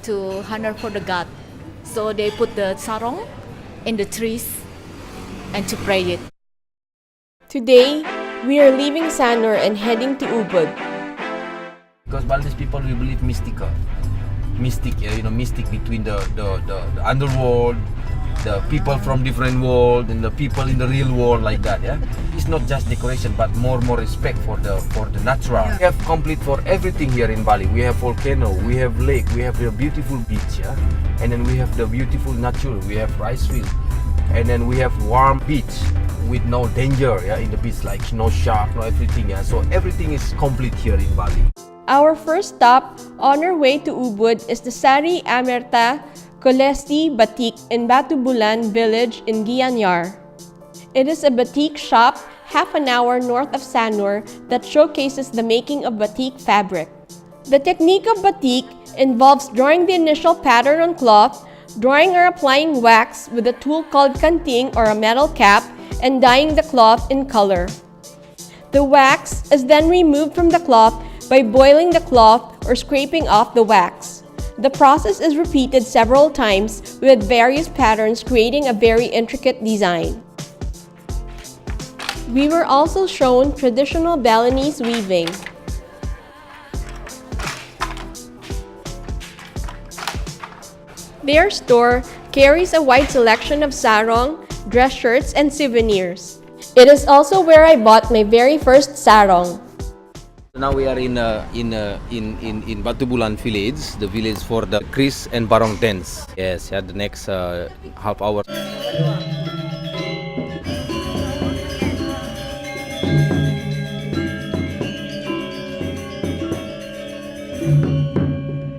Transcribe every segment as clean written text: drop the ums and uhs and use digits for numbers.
to honor for the god. So they put the sarong in the trees and to pray it. Today, we are leaving Sanur and heading to Ubud. Because Balinese people, we believe mystic, mystic between the underworld, the people from different world, and the people in the real world, like that. Yeah, it's not just decoration, but more respect for the natural. Yeah. We have complete for everything here in Bali. We have volcano, we have lake, we have the beautiful beach, yeah, and then we have the beautiful nature. We have rice field, and then we have warm beach with no danger, yeah, in the beach, like no shark, no everything. Yeah, so everything is complete here in Bali. Our first stop on our way to Ubud is the Sari, Amerta, Kolesi, Batik in Batubulan village in Gianyar. It is a batik shop half an hour north of Sanur that showcases the making of batik fabric. The technique of batik involves drawing the initial pattern on cloth, drawing or applying wax with a tool called kanting or a metal cap, and dyeing the cloth in color. The wax is then removed from the cloth by boiling the cloth or scraping off the wax. The process is repeated several times with various patterns, creating a very intricate design. We were also shown traditional Balinese weaving. Their store carries a wide selection of sarong, dress shirts, and souvenirs. It is also where I bought my very first sarong. Now we are in Batubulan village, the village for the Kris and Barong dance. Yes, yeah, the next half hour.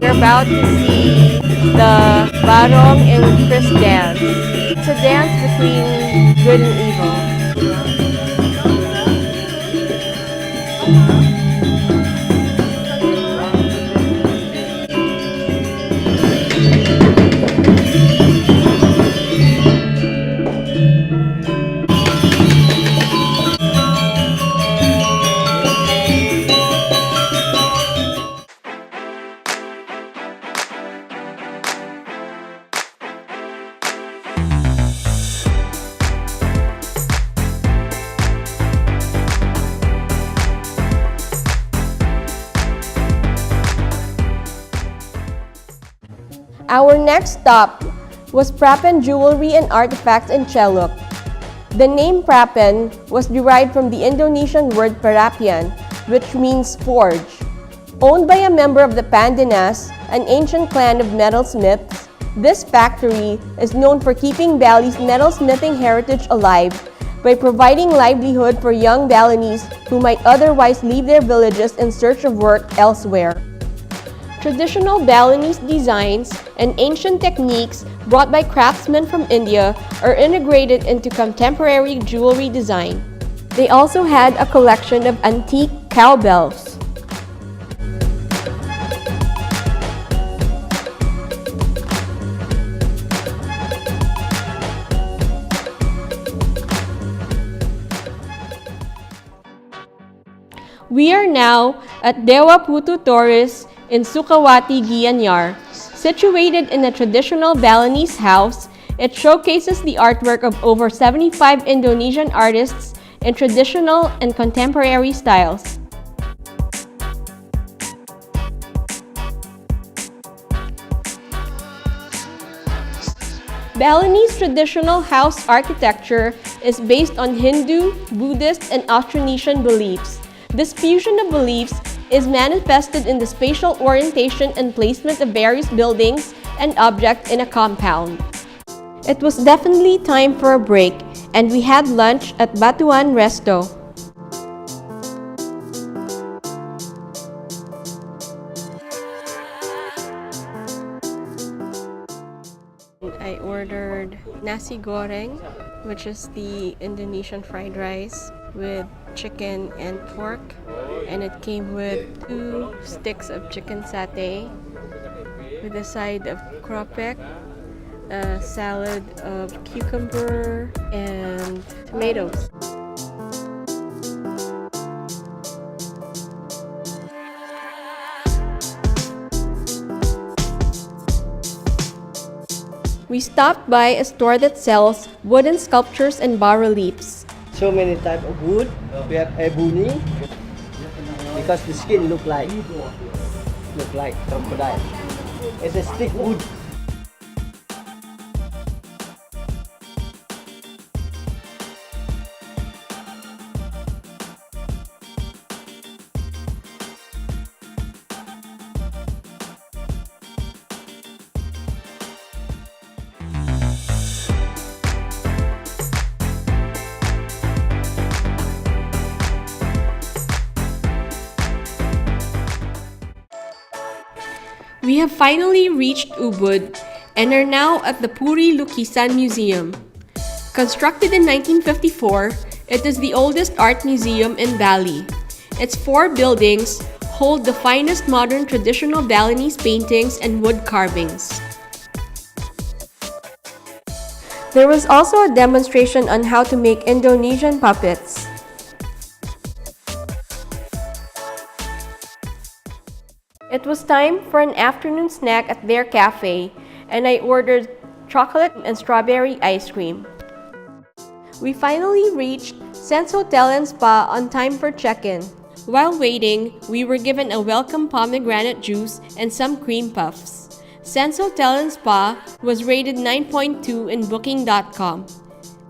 We're about to see the Barong and Kris dance. It's a dance between good and evil. Our next stop was Prapen Jewelry and Artifacts in Cheluk. The name Prapen was derived from the Indonesian word parapian, which means forge. Owned by a member of the Pandanas, an ancient clan of metalsmiths, this factory is known for keeping Bali's metalsmithing heritage alive by providing livelihood for young Balinese who might otherwise leave their villages in search of work elsewhere. Traditional Balinese designs and ancient techniques brought by craftsmen from India are integrated into contemporary jewelry design. They also had a collection of antique cowbells. We are now at Dewa Putu Torres in Sukawati, Gianyar. Situated in a traditional Balinese house, it showcases the artwork of over 75 Indonesian artists in traditional and contemporary styles. Balinese traditional house architecture is based on Hindu, Buddhist, and Austronesian beliefs. This fusion of beliefs is manifested in the spatial orientation and placement of various buildings and objects in a compound. It was definitely time for a break, and we had lunch at Batuan Resto. I ordered nasi goreng, which is the Indonesian fried rice with chicken and pork, and it came with 2 sticks of chicken satay with a side of kropek, a salad of cucumber and tomatoes. We stopped by a store that sells wooden sculptures and bas-reliefs. So many type of wood. We have ebony because the skin look like crocodile. It's a stick wood. We have finally reached Ubud and are now at the Puri Lukisan Museum. Constructed in 1954, it is the oldest art museum in Bali. Its 4 buildings hold the finest modern traditional Balinese paintings and wood carvings. There was also a demonstration on how to make Indonesian puppets. It was time for an afternoon snack at their cafe, and I ordered chocolate and strawberry ice cream. We finally reached Sens Hotel and Spa on time for check-in. While waiting, we were given a welcome pomegranate juice and some cream puffs. Sens Hotel and Spa was rated 9.2 in Booking.com,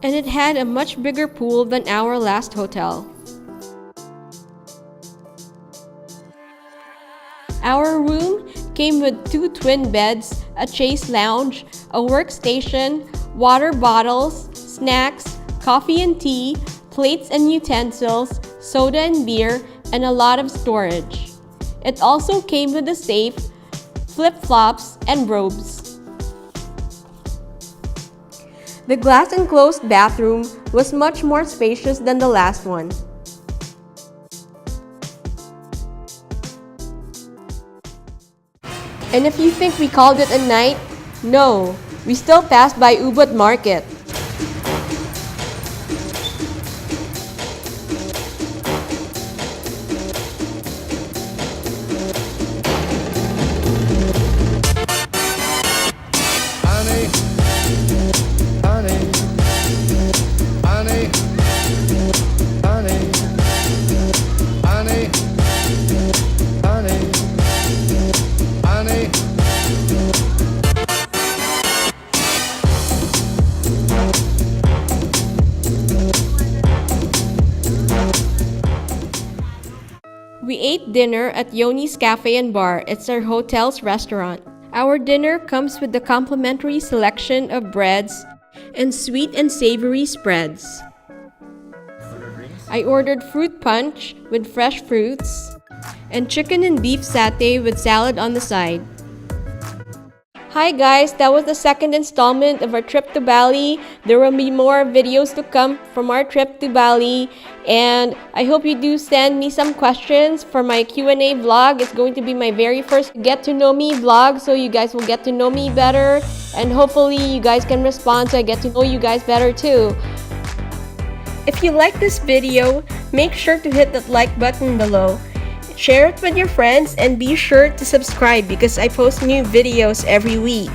and it had a much bigger pool than our last hotel. Our room came with 2 twin beds, a chase lounge, a workstation, water bottles, snacks, coffee and tea, plates and utensils, soda and beer, and a lot of storage. It also came with a safe, flip-flops, and robes. The glass-enclosed bathroom was much more spacious than the last one. And if you think we called it a night, no, we still passed by Ubud Market. We ate dinner at Yonne Cafe Bar. It's our hotel's restaurant. Our dinner comes with the complimentary selection of breads and sweet and savory spreads. I ordered fruit punch with fresh fruits and chicken and beef satay with salad on the side. Hi guys, that was the second installment of our trip to Bali. There will be more videos to come from our trip to Bali, and I hope you do send me some questions for my Q&A vlog. It's going to be my very first get to know me vlog, so you guys will get to know me better, and hopefully you guys can respond so I get to know you guys better too. If you like this video, make sure to hit that like button below. Share it with your friends and be sure to subscribe because I post new videos every week.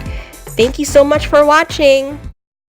Thank you so much for watching!